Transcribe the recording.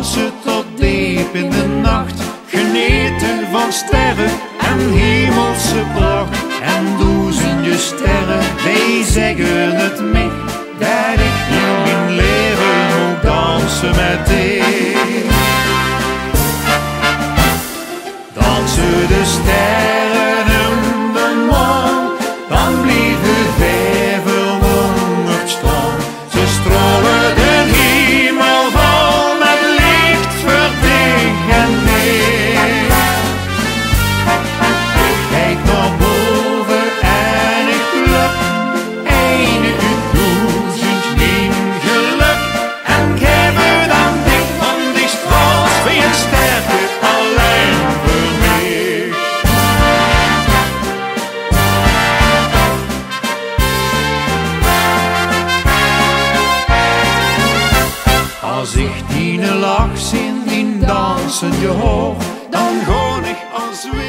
dansen tot diep in de nacht, geneten van sterren en hemelse pracht. En duizenden sterren, wij zeggen het mij, dat ik in mijn leven moet dansen met die. Dansen de sterren en de maan, dan blijven wij verwonderd staan. Ze stralen de hemel vol met licht voor dich en mij. Ik kijk naar boven en ik pluk een uit duizend nieuw geluk. En geef me dan dicht van die straals voor je sterke alleen voor mij. Als ik die lach zie, die dansen je hoor, dan ga ik als weer.